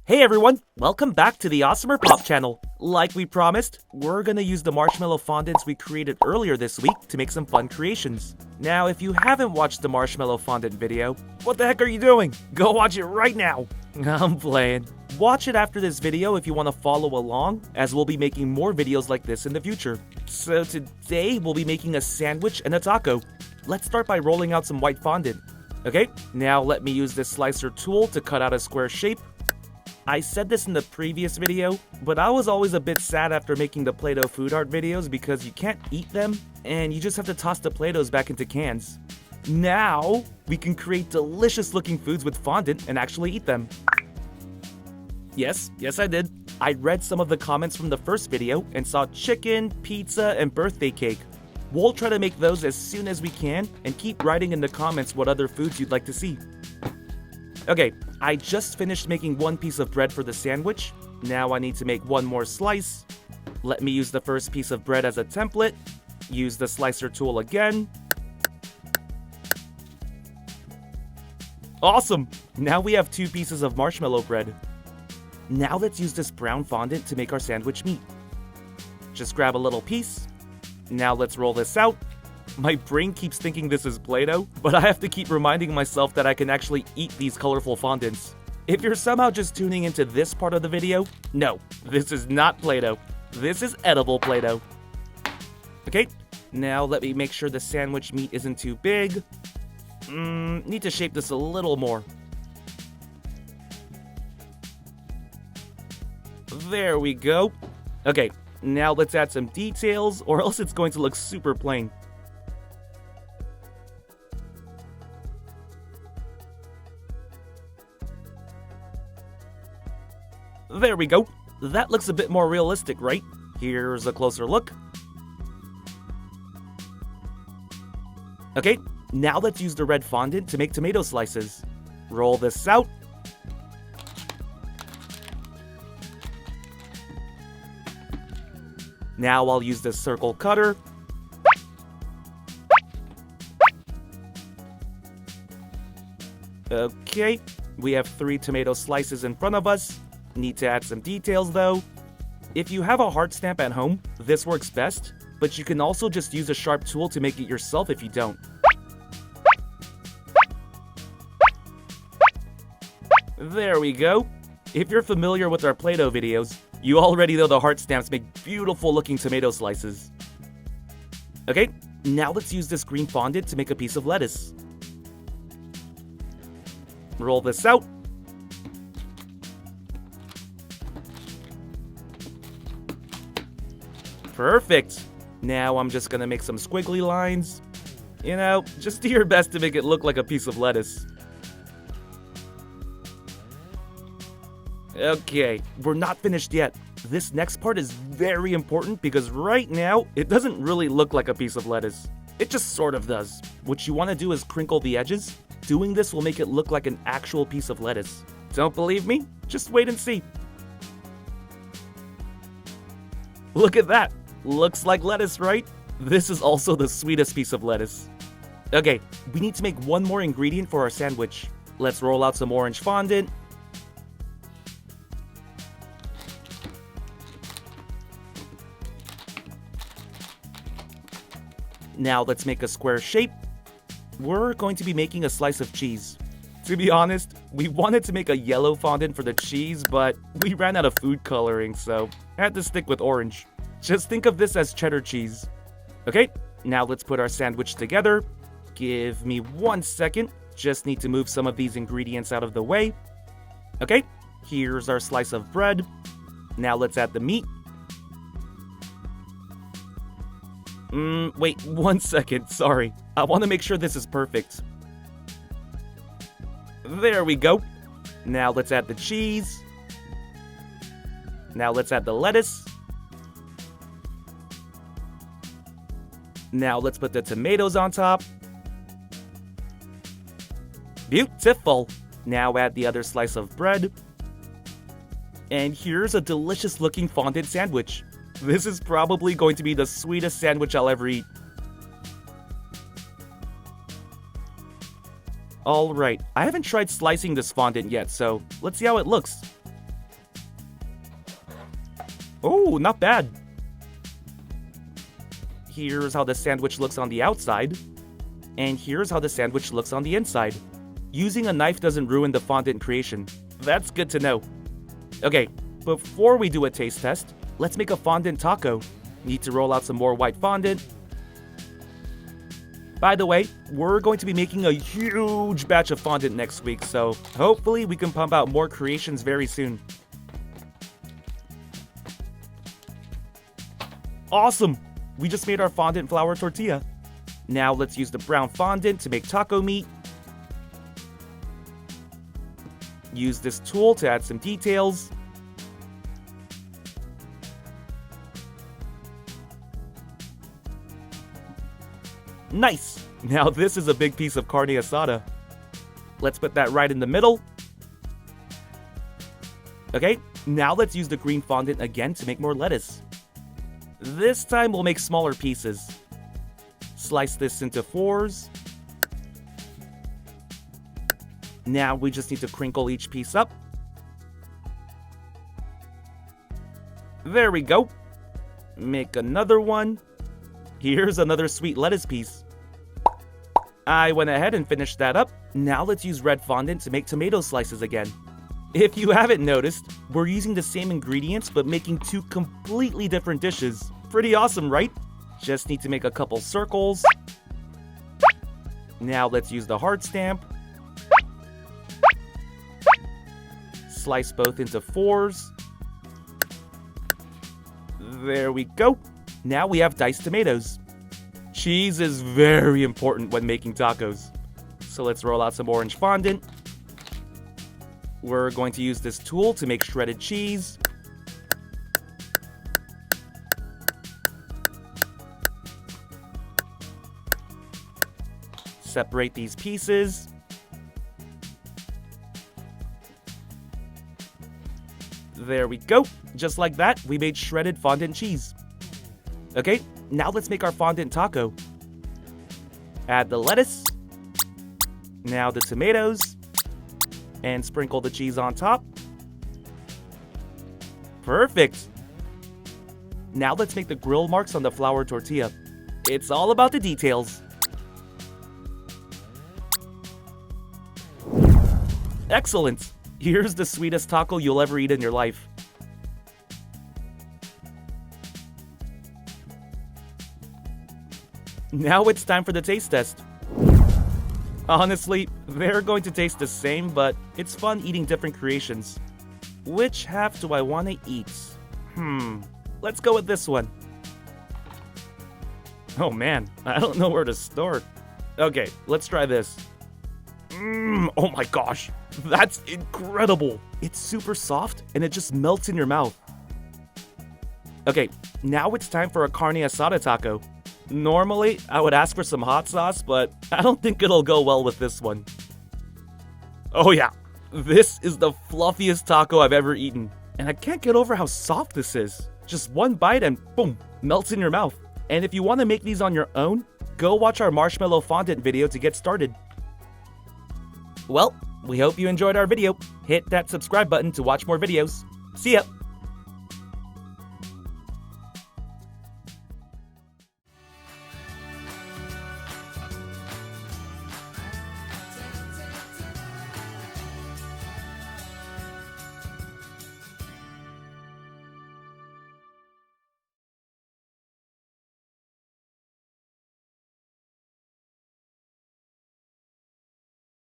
Hey everyone, welcome back to the AWESMR Pop channel. Like we promised, we're gonna use the marshmallow fondants we created earlier this week to make some fun creations. Now, if you haven't watched the marshmallow fondant video, what the heck are you doing? Go watch it right now! I'm playing. Watch it after this video if you want to follow along, as we'll be making more videos like this in the future. So today, we'll be making a sandwich and a taco. Let's start by rolling out some white fondant. Okay, now let me use this slicer tool to cut out a square shape. I said this in the previous video, but I was always a bit sad after making the Play-Doh food art videos because you can't eat them, and you just have to toss the Play-Dohs back into cans. Now, we can create delicious looking foods with fondant and actually eat them. Yes, I did. I read some of the comments from the first video and saw chicken, pizza, and birthday cake. We'll try to make those as soon as we can and keep writing in the comments what other foods you'd like to see. Okay, I just finished making one piece of bread for the sandwich. Now I need to make one more slice. Let me use the first piece of bread as a template. Use the slicer tool again. Awesome! Now we have two pieces of marshmallow bread. Now let's use this brown fondant to make our sandwich meat. Just grab a little piece. Now let's roll this out. My brain keeps thinking this is Play-Doh, but I have to keep reminding myself that I can actually eat these colorful fondants. If you're somehow just tuning into this part of the video, no, this is not Play-Doh. This is edible Play-Doh. Okay, now let me make sure the sandwich meat isn't too big. Need to shape this a little more. There we go. Okay, now let's add some details, or else it's going to look super plain. There we go. That looks a bit more realistic, right? Here's a closer look. Okay, now let's use the red fondant to make tomato slices. Roll this out. Now I'll use this circle cutter. Okay, we have 3 tomato slices in front of us. Need to add some details though. If you have a heart stamp at home, this works best, but you can also just use a sharp tool to make it yourself if you don't. There we go. If you're familiar with our Play-Doh videos, you already know the heart stamps make beautiful looking tomato slices. Okay, now let's use this green fondant to make a piece of lettuce. Roll this out. Perfect! Now I'm just gonna make some squiggly lines. You know, just do your best to make it look like a piece of lettuce. Okay, we're not finished yet. This next part is very important because right now, it doesn't really look like a piece of lettuce. It just sort of does. What you want to do is crinkle the edges. Doing this will make it look like an actual piece of lettuce. Don't believe me? Just wait and see. Look at that! Looks like lettuce, right? This is also the sweetest piece of lettuce. Okay, we need to make one more ingredient for our sandwich. Let's roll out some orange fondant. Now let's make a square shape. We're going to be making a slice of cheese. To be honest, we wanted to make a yellow fondant for the cheese, but we ran out of food coloring, so I had to stick with orange. Just think of this as cheddar cheese. Okay, now let's put our sandwich together. Give me 1 second. Just need to move some of these ingredients out of the way. Okay, here's our slice of bread. Now let's add the meat. Wait 1 second, sorry. I want to make sure this is perfect. There we go. Now let's add the cheese. Now let's add the lettuce. Now let's put the tomatoes on top. Beautiful! Now add the other slice of bread. And here's a delicious looking fondant sandwich. This is probably going to be the sweetest sandwich I'll ever eat. Alright, I haven't tried slicing this fondant yet, so let's see how it looks. Oh, not bad. Here's how the sandwich looks on the outside. And here's how the sandwich looks on the inside. Using a knife doesn't ruin the fondant creation. That's good to know. Okay, before we do a taste test, let's make a fondant taco. Need to roll out some more white fondant. By the way, we're going to be making a huge batch of fondant next week, so hopefully we can pump out more creations very soon. Awesome! We just made our fondant flour tortilla. Now let's use the brown fondant to make taco meat. Use this tool to add some details. Nice! Now this is a big piece of carne asada. Let's put that right in the middle. Okay, now let's use the green fondant again to make more lettuce. This time we'll make smaller pieces. Slice this into 4s. Now we just need to crinkle each piece up. There we go. Make another one. Here's another sweet lettuce piece. I went ahead and finished that up. Now let's use red fondant to make tomato slices again. If you haven't noticed, we're using the same ingredients but making two completely different dishes. Pretty awesome, right? Just need to make a couple circles. Now let's use the heart stamp. Slice both into 4s. There we go. Now we have diced tomatoes. Cheese is very important when making tacos. So let's roll out some orange fondant. We're going to use this tool to make shredded cheese. Separate these pieces. There we go. Just like that, we made shredded fondant cheese. Okay, now let's make our fondant taco. Add the lettuce. Now the tomatoes. And sprinkle the cheese on top. Perfect! Now let's make the grill marks on the flour tortilla. It's all about the details. Excellent! Here's the sweetest taco you'll ever eat in your life. Now it's time for the taste test. Honestly, they're going to taste the same, but it's fun eating different creations. Which half do I want to eat? Let's go with this one. Oh man, I don't know where to start. Okay, let's try this. Oh my gosh, that's incredible. It's super soft and it just melts in your mouth. Okay, now it's time for a carne asada taco. Normally, I would ask for some hot sauce, but I don't think it'll go well with this one. Oh yeah, this is the fluffiest taco I've ever eaten. And I can't get over how soft this is. Just one bite and boom, melts in your mouth. And if you want to make these on your own, go watch our Marshmallow Fondant video to get started. Well, we hope you enjoyed our video. Hit that subscribe button to watch more videos. See ya!